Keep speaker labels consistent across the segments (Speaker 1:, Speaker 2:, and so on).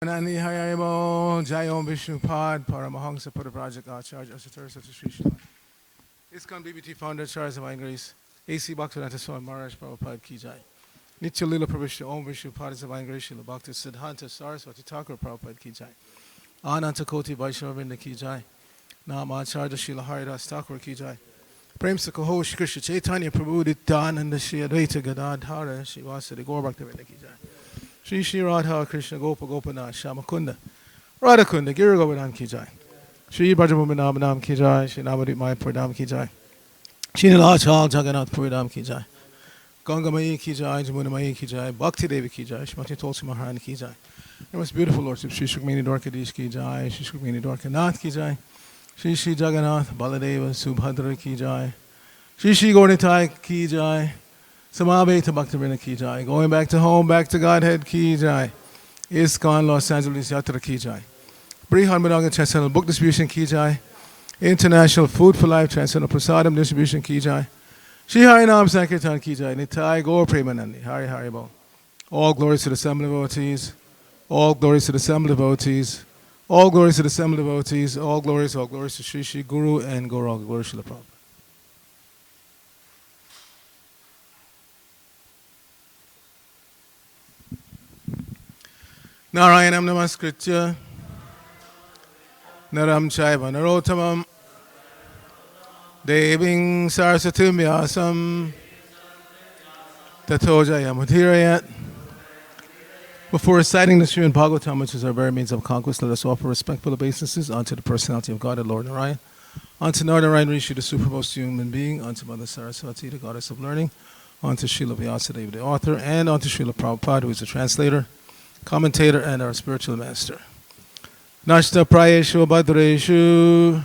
Speaker 1: Nani Hayabo, Jayom Vishnupad, Paramahansa Pada Project Acharya Asatara Satsishishila. ISKCON BBT founder Charles Divine Grace, AC Bhaktivedanta Swami Maharaj Prabhupada Ki Jai. Nitya Lila Pravishya Om Vishnupad Divine Grace Shila Bhakti Siddhanta Saraswati Thakur Prabhupada Ki Jai. Ananta Koti Vaishnava Vrinda Ki Jai. Nama Acharya Shila Haridas Thakur Ki Jai. Prem Sakho Shri Krishna Chaitanya Prabhu Nityananda Shri Advaita Gadadhara Shri Vasudeva Gaur Bhaktivedanta Ki Jai. Shri Shri Radha Krishna Gopa Gopanath Shamakunda Radha Kunda Gira Govardhan Ki Jai. Shri Brajabhumanam Nam Ki Jai. Shri Navadip Mayapur Dham Ki Jai. Shri Nilachal Jagannath Puri Dham Ki Jai. Ganga Mai Ki Jai. Jamuna Mai Ki Jai. Bhakti Devi Ki Jai. Shrimati Tulsi Maharani Ki Jai. Your most beautiful Lordship Shri Shukmini Dwarkadish Ki Jai. Shri Shukmini Dwarkanath Ki Jai. Shri Shri Jagannath Baladeva Subhadra Ki Jai. Shri Shri Gaurnitai Ki Jai. Samaveta Bhaktivinoda Ki Jai. Going back to home, back to Godhead Ki Jai. ISKCON Los Angeles Yatra Ki Jai. Brihan Madanga Transcendental Book Distribution Ki Jai. International Food for Life Transcendental Prasadam Distribution Ki Jai. Shri Harinam Sankirtan Ki Jai. Nitai Gaur Premanandi. Hari Hari Bo. All glories to the Assembly devotees. All glories to the Assembly devotees. All glories to the Assembly devotees. All glories to Shri Shri Guru and Gauranga. Glory Srila Prabhupada. Narayanam Namaskritya Naram Chaiva Narottamam Deving Saraswatim Vyasam Tato Jayamudhirayat. Before reciting the Srimad Bhagavatam, which is our very means of conquest, let us offer respectful obeisances unto the personality of God, the Lord Narayan, unto Narayan Rishi, the supremest human being, unto Mother Saraswati, the goddess of learning, unto Srila Vyasadeva, the author, and unto Srila Prabhupada, who is the translator, commentator, and our spiritual master. Nashta Prayeshu Bhadreshu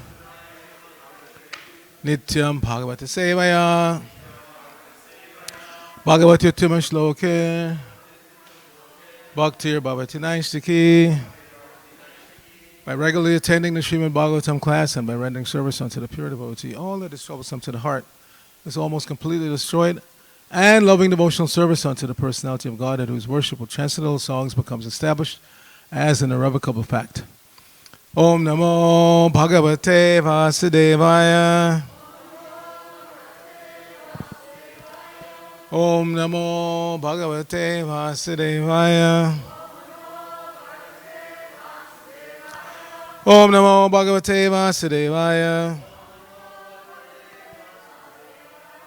Speaker 1: Nityam Bhagavata Sevaya Bhagavati Uttama Shloke Bhaktir Bhavati Naistiki. By regularly attending the Srimad Bhagavatam class and by rendering service unto the pure devotee, all that is troublesome to the heart is almost completely destroyed, and loving devotional service unto the personality of God, at whose worship with transcendental songs becomes established as an irrevocable fact. Om Namo Bhagavate Vasudevaya. Om Namo Bhagavate Vasudevaya. Om Namo Bhagavate Vasudevaya.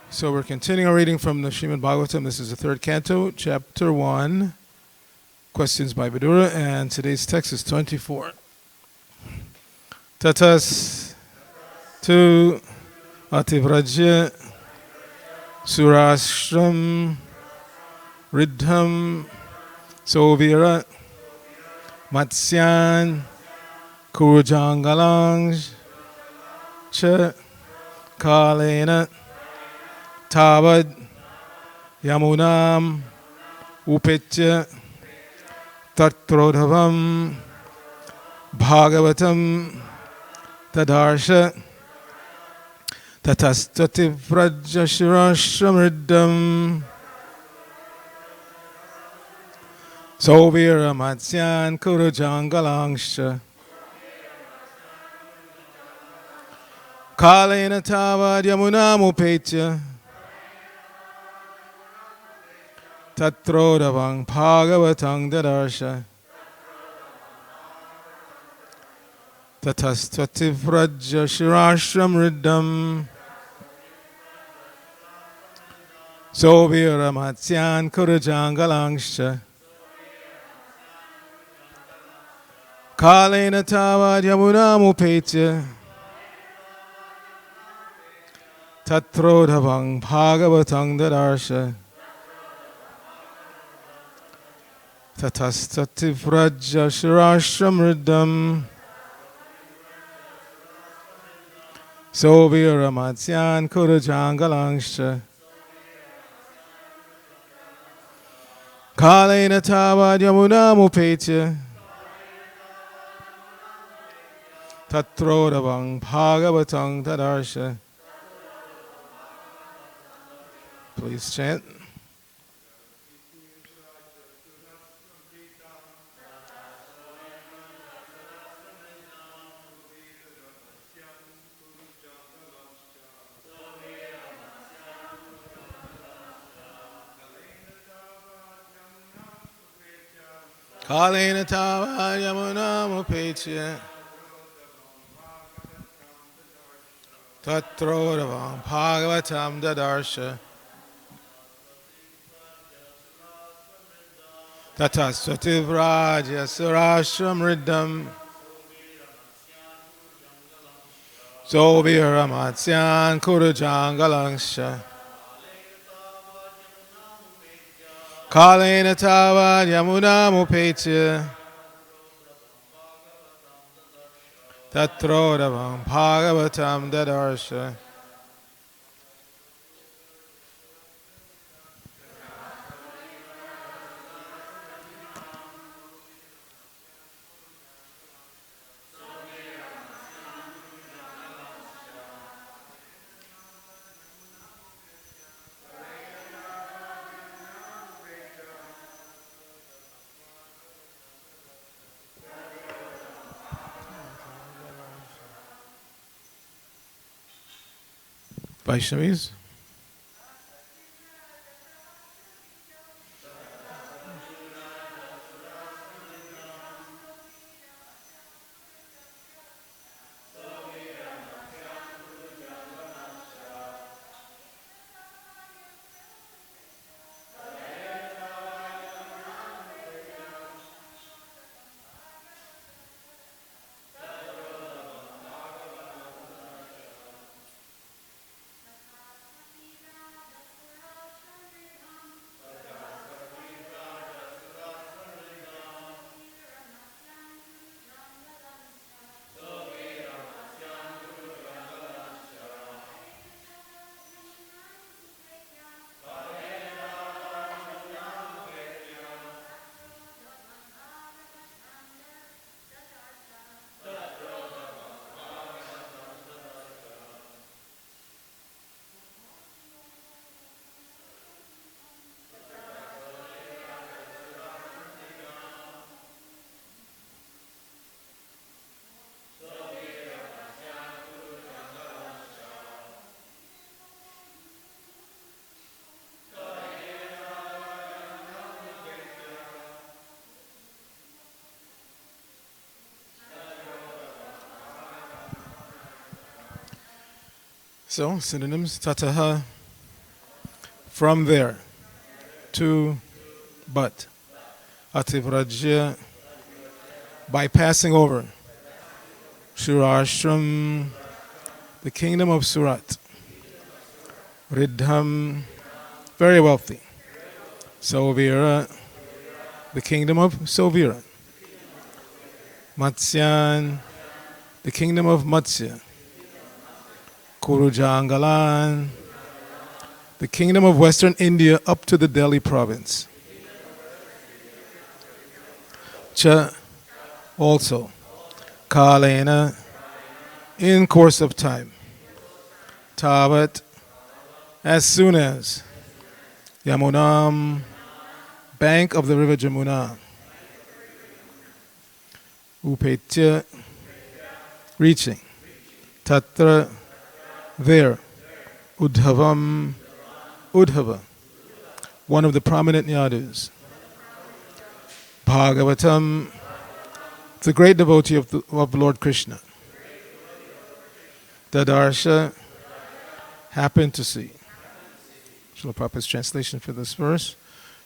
Speaker 1: So we're continuing our reading from the Srimad Bhagavatam. This is the third canto, chapter 1, questions by Vidura, and today's text is 24. Tatas tu ativrajya surashram riddham sovira matsyan kurujangalang cha kalena Tavad Yamunam Upetya Tatrodhavam Bhagavatam Tadarsha Tatastati Vrajashirashramriddam Sovira Matsyan Kurujangalangsha Kalena Tavad Yamunam Upetya Tatrodavang Bhagavatang Dadarsha Tatastati Vraja Shirashram Riddham Sovira Matsyan Kurujangalangsha Kalena Tavad Yamunam Upetya Tatrodavang Bhagavatang Dadarsha Tatastati Vraja Shirashram Riddham Sovira Matsyan Kurujangalangsha Kalena Tavad Yamunam Upetya Tatrodavang Bhagavatang Tadarsha. Please chant. Kalena Tava Yamuna Mupetya Tatrodavam Bhagavatam Dadarsha Tatasvativraja Surashram Riddham Soviramatsyan Kurujangalangsha Kalena Tava Yamuna Mupetya Tatrodavam Bhagavatam Dadarsha. Vaishnavis. So, synonyms, tataha, from there, to, but, ativrajya, by passing over, shurashram, the kingdom of Surat, riddham, very wealthy, Sovira, the kingdom of Sovira, Matsyan, the kingdom of Matsya, Kurujangalan, the kingdom of Western India up to the Delhi province. Cha, also. Kalena, in course of time. Tavat, as soon as. Yamunam, bank of the river Jamuna. Upetya, reaching. Tatra, there. Udhavam, Udhava, one of the prominent yadus. Bhagavatam, the great devotee of Lord Krishna. Dadarsha, happened to see. Srila Prabhupada's translation for this verse.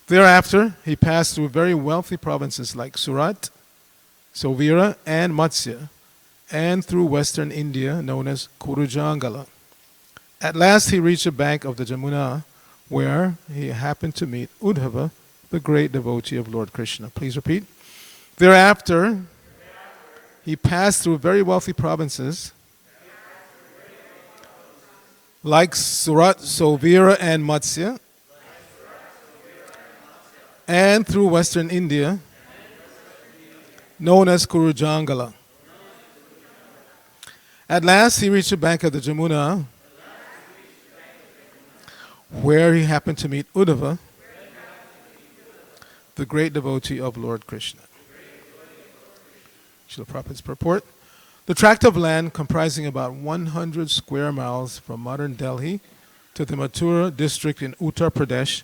Speaker 1: Thereafter, he passed through very wealthy provinces like Surat, Sovira, and Matsya, and through western India known as Kurujangala. At last he reached the bank of the Jamuna, where he happened to meet Udhava, the great devotee of Lord Krishna. Please repeat. Thereafter, he passed through very wealthy provinces like Surat, Sovira, and Matsya, and through western India, known as Kurujangala. At last he reached the bank of the Jamuna, where he happened to meet Uddhava, the great devotee of Lord Krishna. Srila Prabhupada's purport. The tract of land comprising about 100 square miles from modern Delhi to the Mathura district in Uttar Pradesh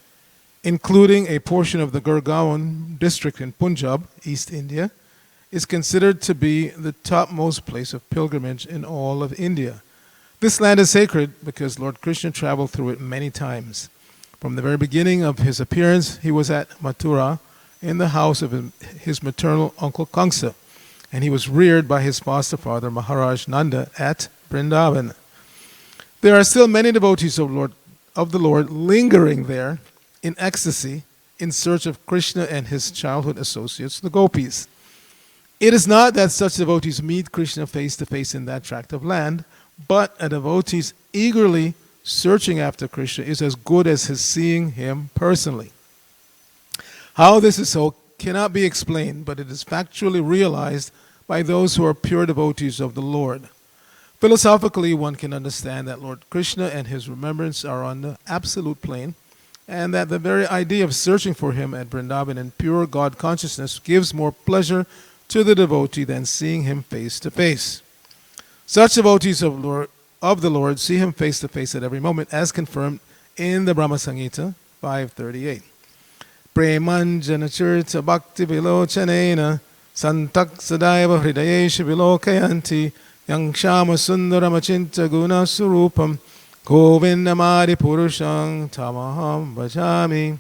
Speaker 1: including a portion of the Gurgaon district in Punjab, East India, is considered to be the topmost place of pilgrimage in all of India. This land is sacred because Lord Krishna traveled through it many times. From the very beginning of his appearance, he was at Mathura in the house of his maternal uncle Kamsa, and he was reared by his foster father Maharaj Nanda at Vrindavan. There are still many devotees of the Lord lingering there in ecstasy in search of Krishna and his childhood associates, the gopis. It is not that such devotees meet Krishna face to face in that tract of land, but a devotee's eagerly searching after Krishna is as good as his seeing him personally. How this is so cannot be explained, but it is factually realized by those who are pure devotees of the Lord. Philosophically, one can understand that Lord Krishna and his remembrance are on the absolute plane, and that the very idea of searching for him at Vrindavan in pure God consciousness gives more pleasure to the devotee than seeing him face to face. Such devotees of the Lord see him face to face at every moment, as confirmed in the Brahma Samhita 538. Premanjana Chirta Bhakti Vilochanena Santak Sadaiva Hridayesha Vilokayanti Yang Shama Sundaramachinta Guna Surupam Govindamadi Purushang Tamaham Bhajami.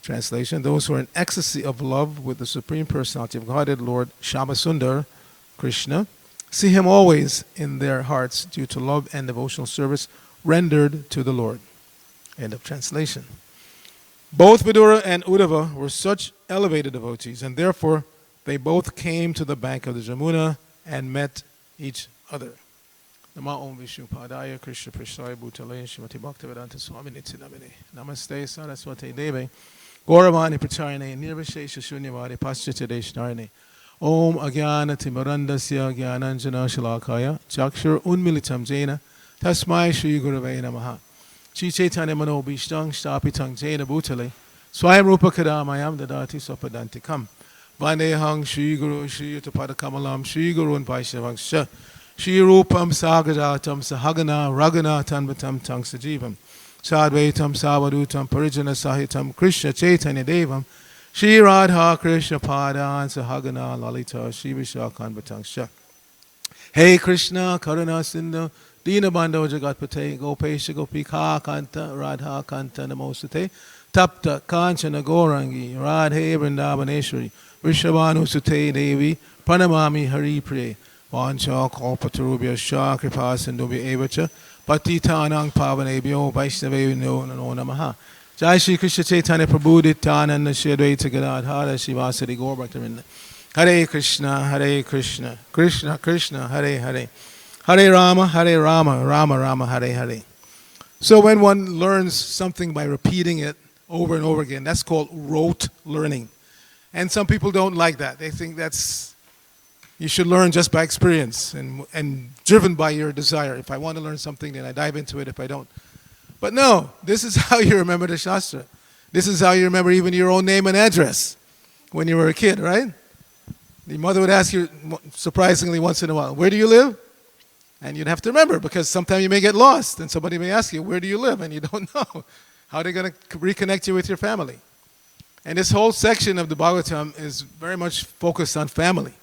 Speaker 1: Translation: those who are in ecstasy of love with the Supreme Personality of Godhead, Lord Shamasundar, Krishna, see him always in their hearts due to love and devotional service rendered to the Lord. End of translation. Both Vidura and Uddhava were such elevated devotees, and therefore they both came to the bank of the Jamuna and met each other. Nama Om Vishnu Padaya Krishna Prasthaya Bhutale Shrimati Bhaktivedanta Swami Nityanamine Namaste Saraswati Deve Gauravani Pracharine Nirvishesha Shunyavadi Paschatya Deshnarine Om Agyana Timarandasya Gyananjana Shalakaya Chakshur Unmilitam Jena Tasmai Shri Gurave Namaha Shri Chaitanya Mano Bhishtang Shtapitang Jena Bhutale Swayam Rupa Kadamayam Dadati Swapadantikam Vandehang Shri Guru Shri Utapada Kamalam Shri Guru and Vaishnavang Sha Shri Rupam Sagadatam Sahagana Ragana Tanvatam Tang Sajivam Sadvaitam Savadutam Parijana Sahitam Krishna Chaitanya Devam Shri Radha Krishna Padan Sahagana Lalita Shri Vishakhan Vatangsha. Hey Krishna Karuna Sindhu Dina Bando Jagatpate Gopesha Gopika Kanta Radha Kanta Namosate Tapta Kanchana Gorangi Radhe Vrindavaneshwari Vishabhanu Sute Devi Pranamami Hari Priye Vancha Kalpatarubhya Shah Kripa Sindhubhya Evacha Patitanang Pavanebhyo Vaishnaveyo Namo Namaha. Jai Shri Krishna Chaitanya Prabhu Nityananda Shri Advaita Gadadhara Shivasari Gaur Bhaktivinoda. Hare Krishna, Krishna Krishna, Hare Hare. Hare Rama, Rama Rama, Hare Hare. So when one learns something by repeating it over and over again, that's called rote learning. And some people don't like that. They think you should learn just by experience and driven by your desire. If I want to learn something, then I dive into it. If I don't. But no, this is how you remember the Shastra. This is how you remember even your own name and address when you were a kid, right? The mother would ask you, surprisingly once in a while, where do you live? And you'd have to remember, because sometimes you may get lost and somebody may ask you, where do you live? And you don't know. How are they going to reconnect you with your family? And this whole section of the Bhagavatam is very much focused on family.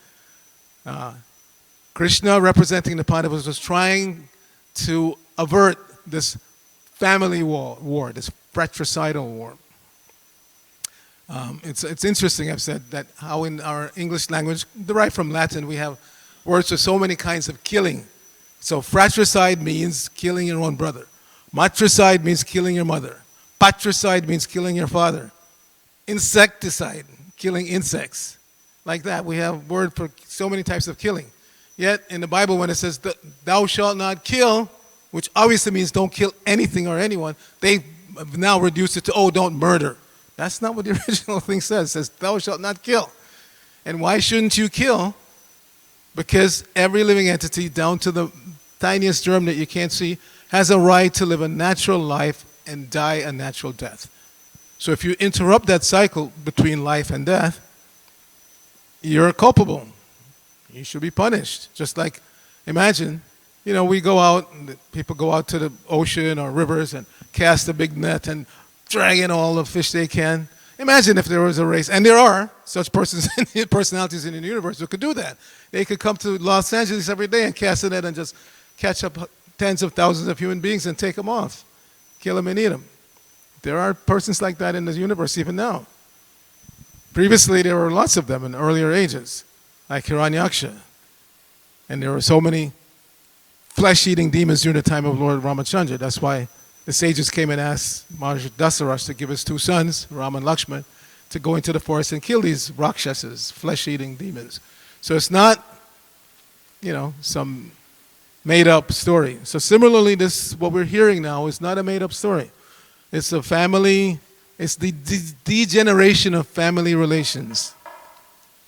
Speaker 1: Krishna, representing the Pandavas, was trying to avert this family war, this fratricidal war. It's interesting, I've said, that how in our English language, derived from Latin, we have words for so many kinds of killing. So fratricide means killing your own brother. Matricide means killing your mother. Patricide means killing your father. Insecticide, killing insects. Like that, we have word for so many types of killing. Yet in the Bible, when it says, thou shalt not kill, which obviously means don't kill anything or anyone, they have now reduced it to, don't murder. That's not what the original thing says. It says, thou shalt not kill. And why shouldn't you kill? Because every living entity, down to the tiniest germ that you can't see, has a right to live a natural life and die a natural death. So if you interrupt that cycle between life and death, you're culpable. You should be punished. Just like, imagine, we go out, people go out to the ocean or rivers and cast a big net and dragging all the fish they can. Imagine if there was a race, and there are such personalities in the universe who could do that. They could come to Los Angeles every day and cast a net and just catch up tens of thousands of human beings and take them off, kill them and eat them. There are persons like that in the universe even now. Previously, there were lots of them in earlier ages, like Hiranyaksha. And there were so many flesh-eating demons during the time of Lord Ramachandra. That's why the sages came and asked Maharaja Dasarath to give his two sons, Ram and Lakshman, to go into the forest and kill these Rakshasas, flesh-eating demons. So it's not, some made-up story. So similarly, what we're hearing now is not a made-up story. It's it's the degeneration of family relations.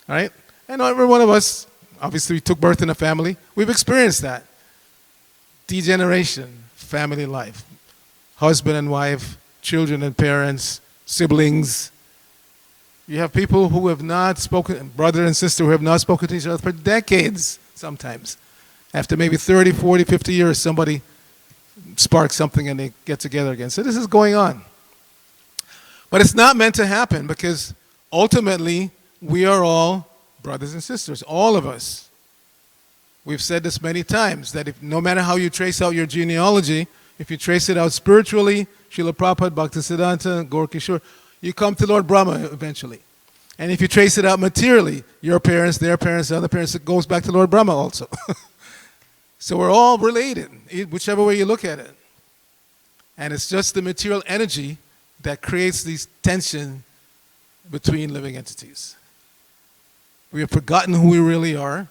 Speaker 1: All right? And every one of us, obviously, took birth in a family. We've experienced that. Degeneration, family life. Husband and wife, children and parents, siblings. You have people who have not spoken, brother and sister who have not spoken to each other for decades sometimes. After maybe 30, 40, 50 years, somebody sparks something and they get together again. So this is going on. But it's not meant to happen because ultimately we are all brothers and sisters, all of us. We've said this many times, that no matter how you trace out your genealogy, if you trace it out spiritually, Srila Prabhupada, Bhaktisiddhanta, Gaur Kishore, you come to Lord Brahma eventually. And if you trace it out materially, your parents, their parents, other parents, it goes back to Lord Brahma also. So we're all related, whichever way you look at it. And it's just the material energy that creates this tension between living entities. We have forgotten who we really are,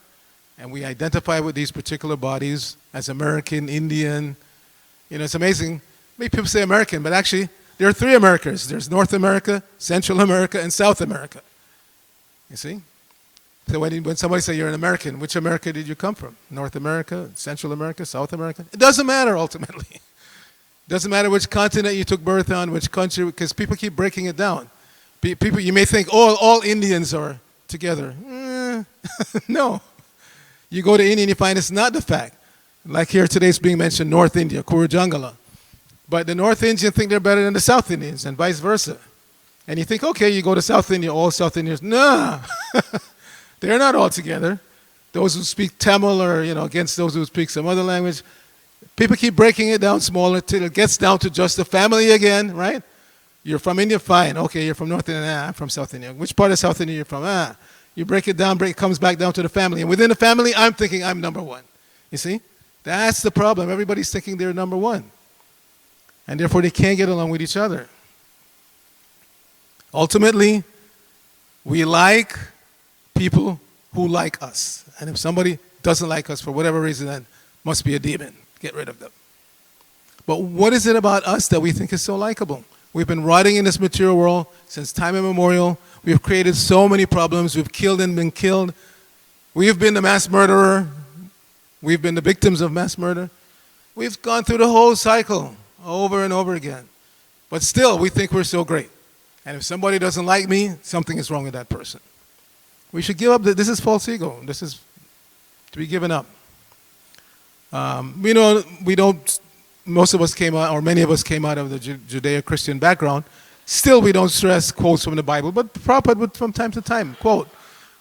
Speaker 1: and we identify with these particular bodies as American, Indian. It's amazing. Many people say American, but actually there are three Americas. There's North America, Central America, and South America. You see? So when somebody says you're an American, which America did you come from? North America, Central America, South America? It doesn't matter ultimately. It doesn't matter which continent you took birth on, which country, because people keep breaking it down. People, you may think, all Indians are together. No. You go to India and you find it's not the fact. Like here today it's being mentioned North India, Kurujangala. But the North Indians think they're better than the South Indians and vice versa. And you think, okay, you go to South India, all South Indians. No. They're not all together. Those who speak Tamil or, against those who speak some other language. People keep breaking it down smaller till it gets down to just the family again, right? You're from India, fine. Okay, you're from North India, I'm from South India. Which part of South India you're from? You break it down, it comes back down to the family. And within the family, I'm thinking I'm number one. You see? That's the problem. Everybody's thinking they're number one. And therefore, they can't get along with each other. Ultimately, we like people who like us. And if somebody doesn't like us for whatever reason, then must be a demon. Get rid of them. But what is it about us that we think is so likable? We've been rotting in this material world since time immemorial. We've created so many problems. We've killed and been killed. We've been the mass murderer. We've been the victims of mass murder. We've gone through the whole cycle over and over again. But still, we think we're so great. And if somebody doesn't like me, something is wrong with that person. We should give up. This is false ego. This is to be given up. Most of us came out, or many of us came out of the Judeo-Christian background. Still, we don't stress quotes from the Bible, but Prabhupada would from time to time quote,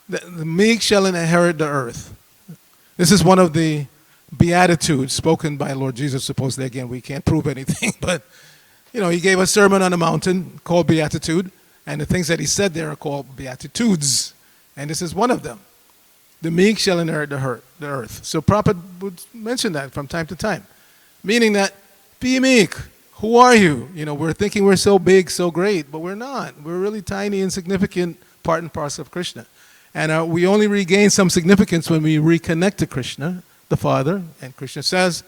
Speaker 1: the meek shall inherit the earth. This is one of the Beatitudes spoken by Lord Jesus, supposedly. Again, we can't prove anything, but he gave a sermon on a mountain called Beatitude, and the things that he said there are called Beatitudes, and this is one of them. The meek shall inherit the earth. So Prabhupada would mention that from time to time, meaning that be meek. Who are you? We're thinking we're so big, so great, but we're not. We're really tiny, insignificant part and parcel of Krishna. And we only regain some significance when we reconnect to Krishna, the Father. And Krishna says,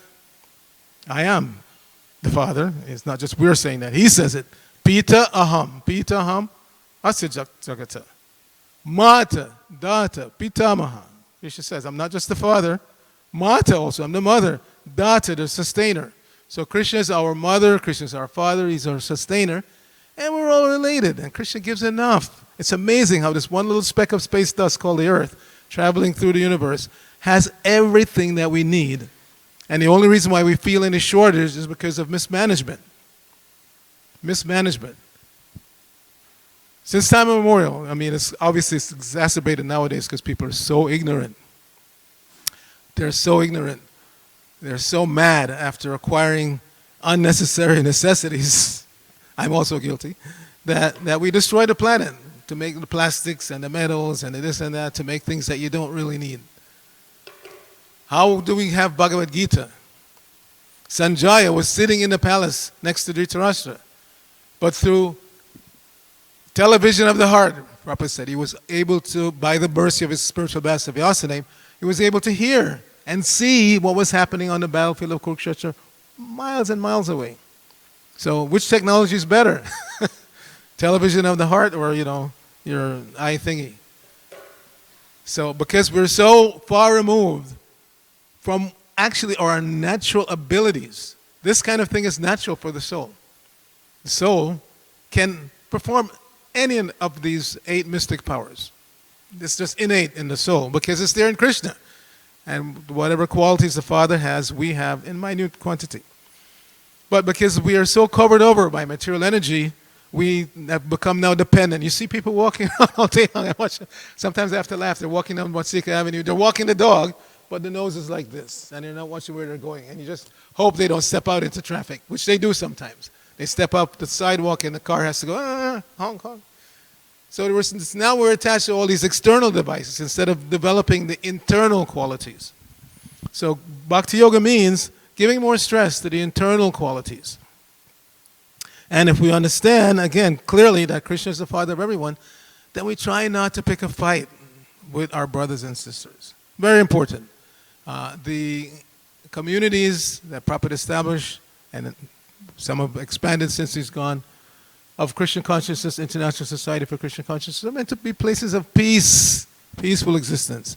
Speaker 1: I am the Father. It's not just we're saying that. He says it. Pita aham. Pita aham. Asya jagata. Mata, data, pitamaha. Krishna says, I'm not just the Father. Mata also, I'm the mother. Data, the sustainer. So Krishna is our mother. Krishna is our father. He's our sustainer. And we're all related. And Krishna gives enough. It's amazing how this one little speck of space dust called the earth, traveling through the universe, has everything that we need. And the only reason why we feel any shortage is because of mismanagement. Mismanagement. Since time immemorial. I mean, it's exacerbated nowadays because people are so ignorant. They're so ignorant. They're so mad after acquiring unnecessary necessities. I'm also guilty. That we destroy the planet to make the plastics and the metals and the this and that to make things that you don't really need. How do we have Bhagavad Gita? Sanjaya was sitting in the palace next to Dhritarashtra, but through television of the heart, Prabhupada said, he was able to, by the mercy of his spiritual master Vyasadeva, he was able to hear and see what was happening on the battlefield of Kurukshetra miles and miles away. So which technology is better? Television of the heart or, your eye thingy? So because we're so far removed from actually our natural abilities, this kind of thing is natural for the soul. The soul can perform any of these 8 mystic powers. It's just innate in the soul because it's there in Krishna. And whatever qualities the Father has, we have in minute quantity. But because we are so covered over by material energy, we have become now dependent. You see people walking around all day long. Sometimes I have to laugh. They're walking down Watsika Avenue. They're walking the dog, but the nose is like this. And they're not watching where they're going. And you just hope they don't step out into traffic, which they do sometimes. They step up the sidewalk and the car has to go, honk, honk. So now we're attached to all these external devices instead of developing the internal qualities. So Bhakti Yoga means giving more stress to the internal qualities. And if we understand, again, clearly that Krishna is the Father of everyone, then we try not to pick a fight with our brothers and sisters. Very important. The communities that Prabhupada established, and some have expanded since he's gone, of Christian Consciousness, International Society for Christian Consciousness, are meant to be places of peace, peaceful existence,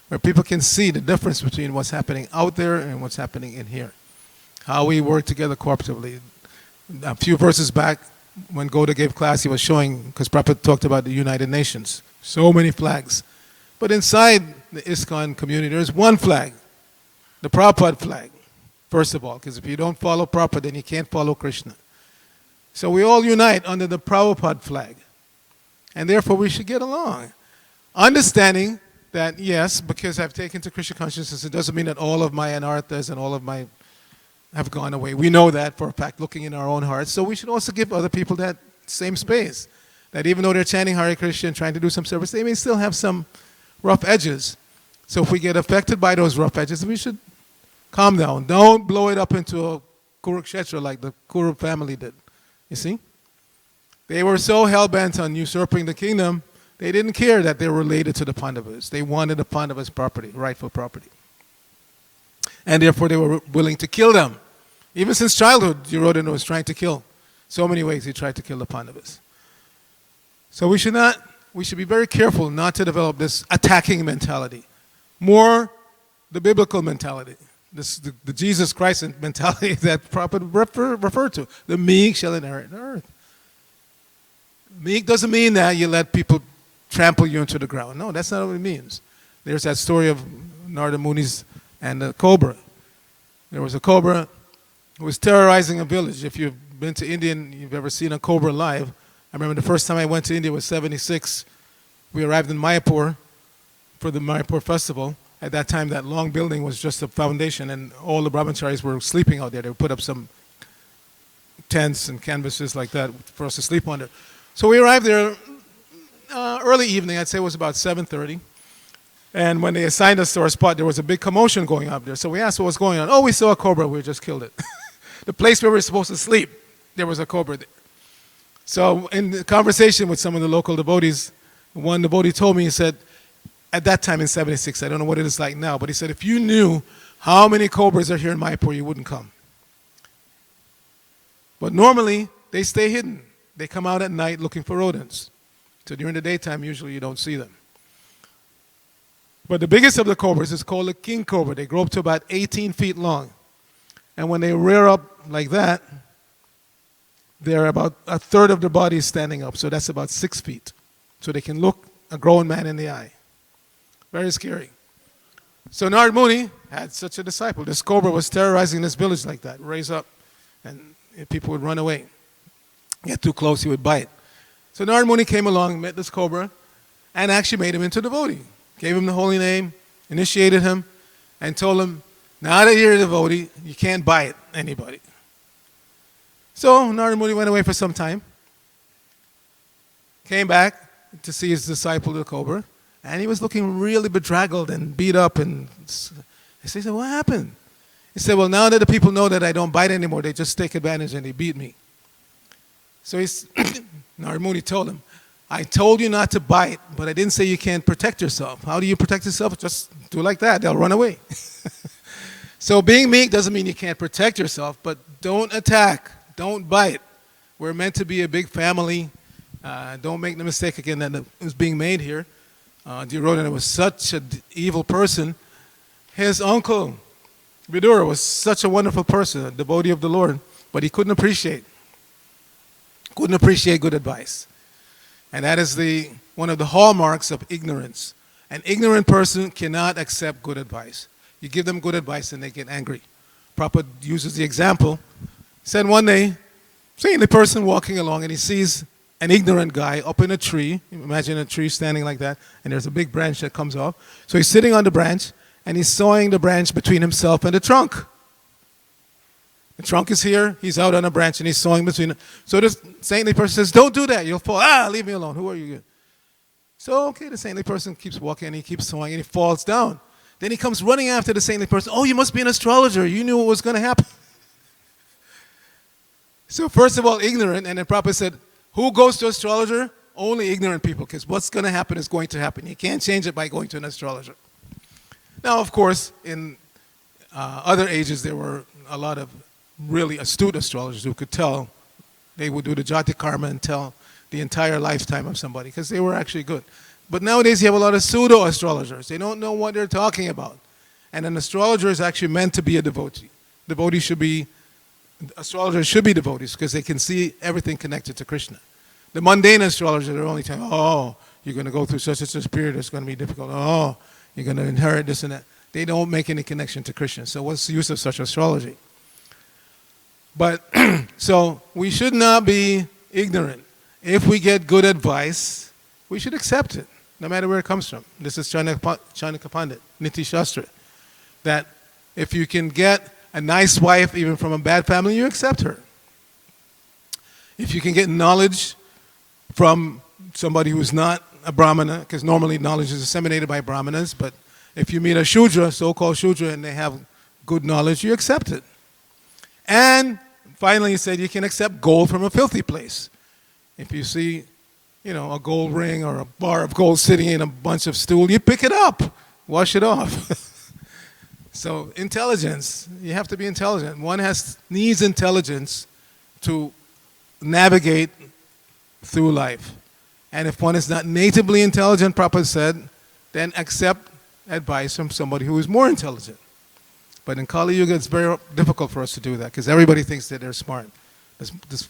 Speaker 1: where people can see the difference between what's happening out there and what's happening in here. How we work together cooperatively. A few verses back, when Goda gave class, he was showing, because Prabhupada talked about the United Nations, so many flags. But inside the ISKCON community, there's one flag, the Prabhupada flag, first of all, because if you don't follow Prabhupada, then you can't follow Krishna. So we all unite under the Prabhupada flag. And therefore we should get along. Understanding that, yes, because I've taken to Krishna consciousness, it doesn't mean that all of my anarthas and all of my have gone away. We know that for a fact, looking in our own hearts. So we should also give other people that same space. That even though they're chanting Hare Krishna and trying to do some service, they may still have some rough edges. So if we get affected by those rough edges, we should calm down. Don't blow it up into a Kurukshetra like the Kuru family did. You see? They were so hell-bent on usurping the kingdom, they didn't care that they were related to the Pandavas. They wanted the Pandavas' property, rightful property. And therefore they were willing to kill them. Even since childhood, Duryodhana was trying to kill. So many ways he tried to kill the Pandavas. So we should be very careful not to develop this attacking mentality. More the biblical mentality. The Jesus Christ mentality that Prabhupada referred to. The meek shall inherit the earth. Meek doesn't mean that you let people trample you into the ground. No, that's not what it means. There's that story of Narada Muni's and the cobra. There was a cobra who was terrorizing a village. If you've been to India and you've ever seen a cobra live, I remember the first time I went to India was 76. We arrived in Mayapur for the Mayapur festival. At that time, that long building was just a foundation, and all the brahmacharis were sleeping out there. They would put up some tents and canvases like that for us to sleep under. So we arrived there early evening. I'd say it was about 7:30. And when they assigned us to our spot, there was a big commotion going up there. So we asked what was going on. Oh, we saw a cobra. We just killed it. The place where we were supposed to sleep, there was a cobra there. So in the conversation with some of the local devotees, one devotee told me, he said, at that time in 76, I don't know what it is like now, but he said, if you knew how many cobras are here in Mayapur, you wouldn't come. But normally, they stay hidden. They come out at night looking for rodents. So during the daytime, usually you don't see them. But the biggest of the cobras is called a king cobra. They grow up to about 18 feet long. And when they rear up like that, they're about a third of their body is standing up. So that's about 6 feet. So they can look a grown man in the eye. Very scary. So Narada Muni had such a disciple. This cobra was terrorizing this village like that, raise up, and people would run away. Get too close, he would bite. So Narad Muni came along, met this cobra, and actually made him into a devotee. Gave him the holy name, initiated him, and told him, now that you're a devotee, you can't bite anybody. So Narad Muni went away for some time, came back to see his disciple, the cobra, and he was looking really bedraggled and beat up. And he said, what happened? He said, well, now that the people know that I don't bite anymore, they just take advantage and they beat me. So Narad Muni told him, I told you not to bite, but I didn't say you can't protect yourself. How do you protect yourself? Just do like that. They'll run away. So being meek doesn't mean you can't protect yourself, but don't attack. Don't bite. We're meant to be a big family. Don't make the mistake again that is being made here. Duryodhana was such an evil person. His uncle, Vidura, was such a wonderful person, a devotee of the Lord, but he couldn't appreciate good advice. And that is one of the hallmarks of ignorance. An ignorant person cannot accept good advice. You give them good advice and they get angry. Prabhupada uses the example. He said one day, seeing a person walking along and he sees an ignorant guy up in a tree. Imagine a tree standing like that, and there's a big branch that comes off. So he's sitting on the branch, and he's sawing the branch between himself and the trunk. The trunk is here, he's out on a branch, and he's sawing between. So this saintly person says, don't do that, you'll fall. Leave me alone, who are you? So, okay, the saintly person keeps walking, and he keeps sawing, and he falls down. Then he comes running after the saintly person. Oh, you must be an astrologer, you knew what was going to happen. So first of all, ignorant, and then Prabhupada said, who goes to astrologer? Only ignorant people, because what's going to happen is going to happen. You can't change it by going to an astrologer. Now, of course, in other ages, there were a lot of really astute astrologers who could tell. They would do the jati karma and tell the entire lifetime of somebody, because they were actually good. But nowadays, you have a lot of pseudo-astrologers. They don't know what they're talking about. And an astrologer is actually meant to be a devotee. Astrologers should be devotees because they can see everything connected to Krishna. The mundane astrologers are only telling, oh, you're going to go through such and such period, it's going to be difficult. Oh, you're going to inherit this and that. They don't make any connection to Krishna. So what's the use of such astrology? But, so we should not be ignorant. If we get good advice, we should accept it, no matter where it comes from. This is Chanakya Pandit, Niti Shastra. That if you can get a nice wife, even from a bad family, you accept her. If you can get knowledge from somebody who's not a Brahmana, because normally knowledge is disseminated by Brahmanas, but if you meet a Shudra, so-called Shudra, and they have good knowledge, you accept it. And finally, he said you can accept gold from a filthy place. If you see, a gold ring or a bar of gold sitting in a bunch of stool, you pick it up, wash it off. So intelligence, you have to be intelligent. One needs intelligence to navigate through life. And if one is not natively intelligent, Prabhupada said, then accept advice from somebody who is more intelligent. But in Kali Yuga, it's very difficult for us to do that because everybody thinks that they're smart. This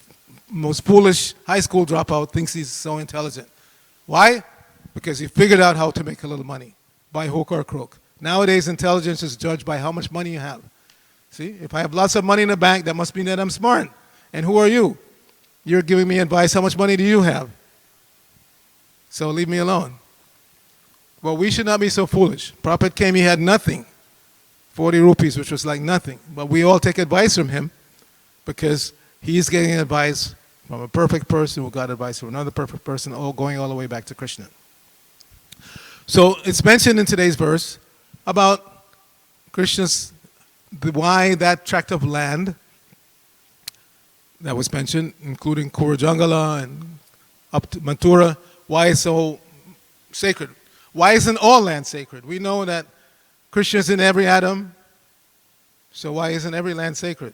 Speaker 1: most foolish high school dropout thinks he's so intelligent. Why? Because he figured out how to make a little money by hook or crook. Nowadays, intelligence is judged by how much money you have. See, if I have lots of money in the bank, that must mean that I'm smart. And who are you? You're giving me advice. How much money do you have? So leave me alone. Well, we should not be so foolish. Prabhupada came, he had nothing. 40 rupees, which was like nothing. But we all take advice from him because he's getting advice from a perfect person who got advice from another perfect person, all going all the way back to Krishna. So it's mentioned in today's verse about Krishna's, why that tract of land that was mentioned, including Kurajangala and up to Mathura, why it's so sacred. Why isn't all land sacred? We know that Krishna is in every atom, so why isn't every land sacred?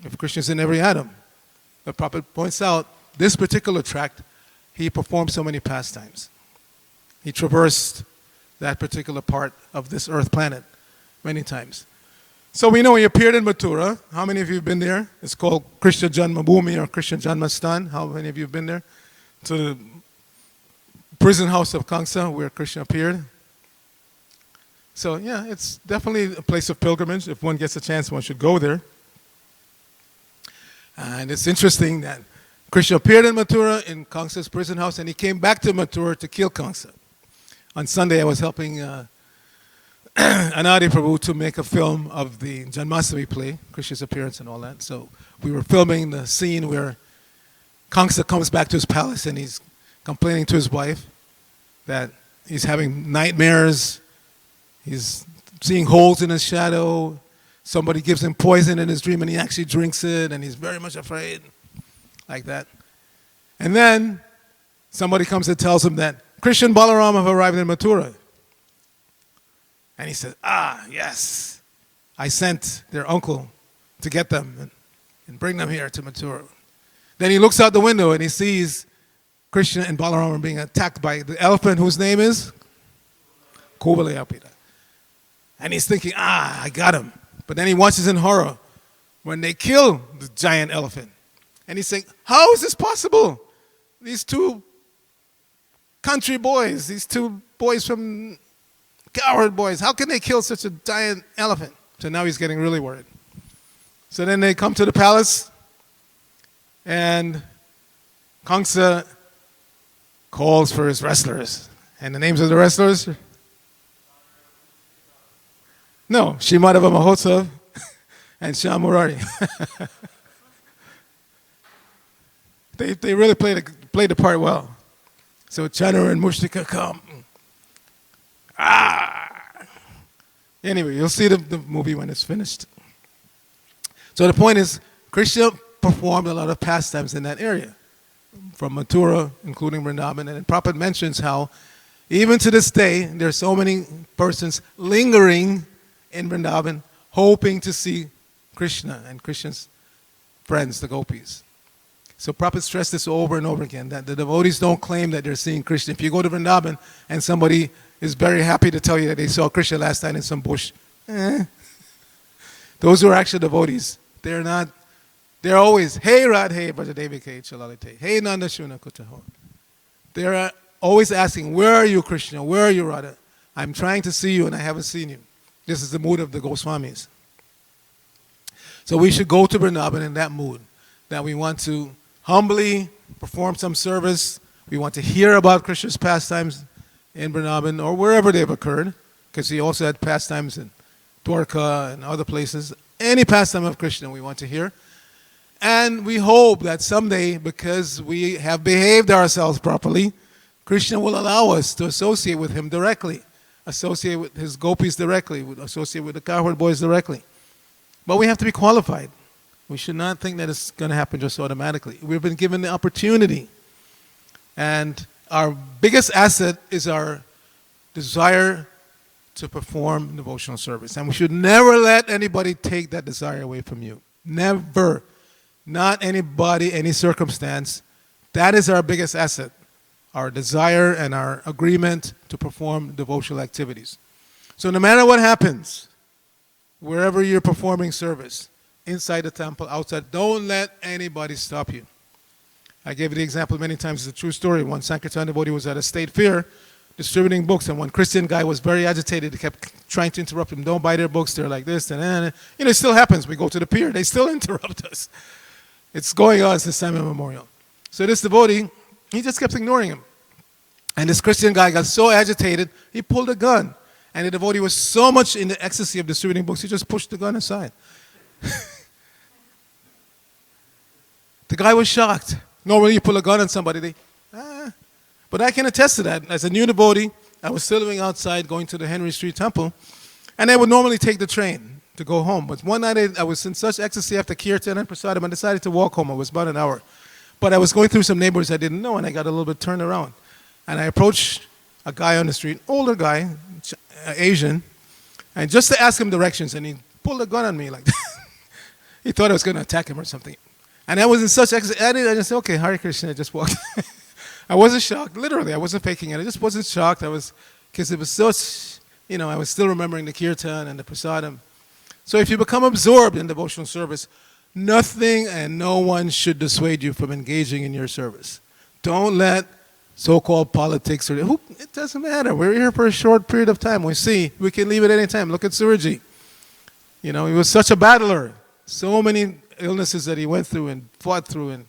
Speaker 1: If Krishna is in every atom. The Prabhupada points out, this particular tract, he performed so many pastimes. He traversed that particular part of this earth planet many times. So we know he appeared in Mathura. How many of you have been there? It's called Krishna Janma Bhumi or Krishna Janmastan. How many of you have been there? To the prison house of Kamsa where Krishna appeared. So yeah, it's definitely a place of pilgrimage. If one gets a chance, one should go there. And it's interesting that Krishna appeared in Mathura in Kamsa's prison house, and he came back to Mathura to kill Kamsa. On Sunday, I was helping Arcita Prabhu to make a film of the Janmashtami play, Krishna's appearance and all that. So we were filming the scene where Kamsa comes back to his palace and he's complaining to his wife that he's having nightmares, he's seeing holes in his shadow, somebody gives him poison in his dream and he actually drinks it and he's very much afraid, like that. And then somebody comes and tells him that Krishna and Balaram have arrived in Mathura. And he says, yes, I sent their uncle to get them and bring them here to Mathura. Then he looks out the window and he sees Krishna and Balaram being attacked by the elephant whose name is Kuvalayapita. And he's thinking, I got him. But then he watches in horror when they kill the giant elephant. And he's saying, how is this possible? These two country boys, these two boys from coward boys, how can they kill such a giant elephant? So now he's getting really worried. So then they come to the palace, and Kamsa calls for his wrestlers. And the names of the wrestlers? No, Shimadava Mahotsav and Shamurari. They really played the part well. So Chanur and Mushtika come. Anyway, you'll see the movie when it's finished. So the point is, Krishna performed a lot of pastimes in that area, from Mathura, including Vrindavan. And Prabhupada mentions how, even to this day, there are so many persons lingering in Vrindavan, hoping to see Krishna and Krishna's friends, the gopis. So Prabhupada stressed this over and over again, that the devotees don't claim that they're seeing Krishna. If you go to Vrindavan and somebody is very happy to tell you that they saw Krishna last night in some bush, those who are actually devotees, they're always, hey Radhe Brajadevike Chalalite, hey Nanda Shuna Kutaho. They're always asking, where are you, Krishna? Where are you, Radha? I'm trying to see you and I haven't seen you. This is the mood of the Goswamis. So we should go to Vrindavan in that mood, that we want to humbly perform some service. We want to hear about Krishna's pastimes in Vrindavan or wherever they've occurred, because he also had pastimes in Dwarka and other places. Any pastime of Krishna we want to hear. And we hope that someday, because we have behaved ourselves properly, Krishna will allow us to associate with him directly, associate with his gopis directly, associate with the cowherd boys directly. But we have to be qualified. We should not think that it's going to happen just automatically. We've been given the opportunity. And our biggest asset is our desire to perform devotional service. And we should never let anybody take that desire away from you. Never. Not anybody, any circumstance. That is our biggest asset. Our desire and our agreement to perform devotional activities. So no matter what happens, wherever you're performing service, inside the temple, outside, don't let anybody stop you. I gave you the example many times. It's a true story. One Sankirtan devotee was at a state fair distributing books, and one Christian guy was very agitated. He kept trying to interrupt him. Don't buy their books. They're like this. And it still happens. We go to the pier. They still interrupt us. It's going on since time immemorial. So this devotee, he just kept ignoring him. And this Christian guy got so agitated, he pulled a gun. And the devotee was so much in the ecstasy of distributing books, he just pushed the gun aside. The guy was shocked. Normally you pull a gun on somebody, But I can attest to that. As a new devotee, I was still living outside going to the Henry Street Temple, and I would normally take the train to go home. But one night I was in such ecstasy after Kirtan and Prasadam, I decided to walk home. It was about an hour. But I was going through some neighbors I didn't know, and I got a little bit turned around. And I approached a guy on the street, older guy, Asian, and just to ask him directions, and he pulled a gun on me like that. He thought I was going to attack him or something. And I was in such ecstasy. I just said, okay, Hare Krishna, I just walked. I wasn't shocked. Literally, I wasn't faking it. I just wasn't shocked. Because it was such, I was still remembering the Kirtan and the Prasadam. So if you become absorbed in devotional service, nothing and no one should dissuade you from engaging in your service. Don't let so-called politics, it doesn't matter. We're here for a short period of time. We can leave at any time. Look at Surji. He was such a battler. So many illnesses that he went through and fought through, and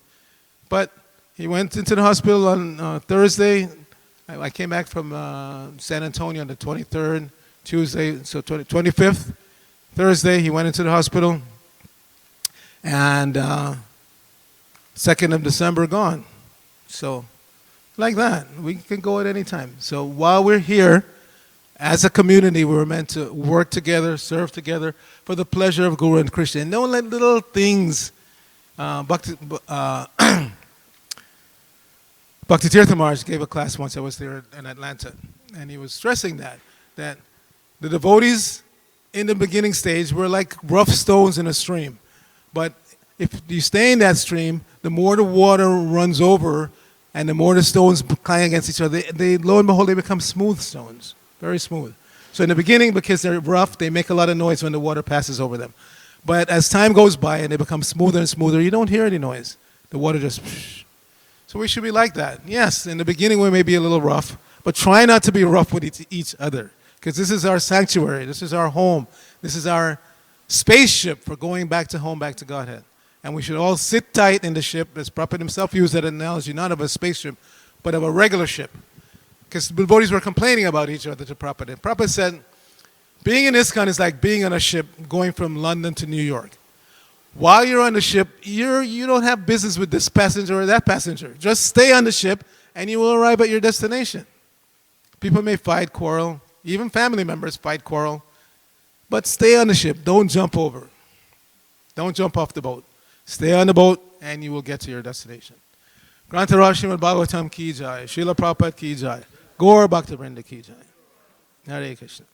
Speaker 1: But he went into the hospital on Thursday. I came back from San Antonio on the 23rd, Tuesday, so 25th. Thursday, he went into the hospital. And 2nd of December, gone. So, like that. We can go at any time. So while we're here, as a community, we were meant to work together, serve together for the pleasure of Guru and Krishna. And don't let little things, Bhakti Tirtha Maharaj gave a class once. I was there in Atlanta. And he was stressing that the devotees in the beginning stage were like rough stones in a stream. But if you stay in that stream, the more the water runs over and the more the stones clang against each other, they lo and behold, they become smooth stones, very smooth. So in the beginning, because they're rough, they make a lot of noise when the water passes over them. But as time goes by and they become smoother and smoother, you don't hear any noise. The water just... So we should be like that. Yes, in the beginning we may be a little rough, but try not to be rough with each other. Because this is our sanctuary, this is our home, this is our spaceship for going back to home, back to Godhead. And we should all sit tight in the ship, as Prabhupada himself used that analogy, not of a spaceship, but of a regular ship. Because the devotees were complaining about each other to Prabhupada. And Prabhupada said, being in ISKCON is like being on a ship going from London to New York. While you're on the ship, you don't have business with this passenger or that passenger. Just stay on the ship and you will arrive at your destination. People may fight, quarrel, even family members fight, quarrel, but stay on the ship. Don't jump over. Don't jump off the boat. Stay on the boat and you will get to your destination. Grantara Srimad Bhagavatam ki jai, Srila Prabhupada ki jai, Gaur Bhakta Vrinda ki jai. Hare Krishna.